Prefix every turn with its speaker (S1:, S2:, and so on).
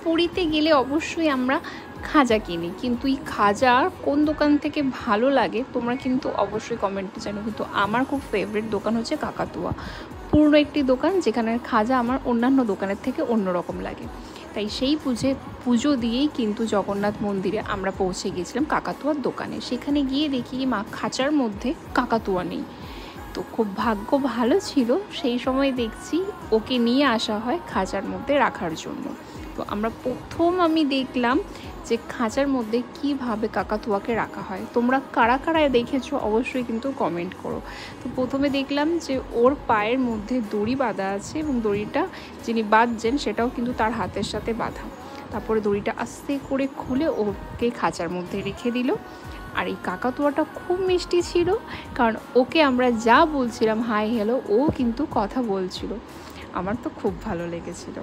S1: পুরীতে গেলে অবশ্যই আমরা খাজা কিনি, কিন্তু এই খাজা কোন দোকান থেকে ভালো লাগে তোমরা কিন্তু অবশ্যই কমেন্টে জানো। কিন্তু আমার খুব ফেভারিট দোকান হচ্ছে কাকাতুয়া, পুরনো একটি দোকান যেখানের খাজা আমার অন্যান্য দোকানের থেকে অন্যরকম লাগে। তাই সেই পুজো দিয়েই কিন্তু জগন্নাথ মন্দিরে আমরা পৌঁছে গিয়েছিলাম কাকাতুয়ার দোকানে। সেখানে গিয়ে দেখি মা খাঁচার মধ্যে কাকাতুয়া নেই। তো খুব ভাগ্য ভালো ছিল, সেই সময় দেখছি ওকে নিয়ে আসা হয় খাঁচার মধ্যে রাখার জন্য। তো আমি দেখলাম যে খাঁচার মধ্যে কিভাবে কাকাতুয়াকে রাখা হয়। তোমরা কারা কারা দেখেছো অবশ্যই কিন্তু কমেন্ট করো। তো প্রথমে দেখলাম যে ওর পায়ের মধ্যে দড়ি বাঁধা আছে এবং দড়িটা যিনি বাঁধছেন সেটাও কিন্তু তার হাতের সাথে বাঁধা। তারপরে দড়িটা আস্তে করে খুলে ওকে খাঁচার মধ্যে রেখে দিল। আর এই কাকাতুয়াটা খুব মিষ্টি ছিল, কারণ ওকে আমরা যা বলছিলাম হাই হ্যালো ও কিন্তু কথা বলছিল। আমার তো খুব ভালো লেগেছিল।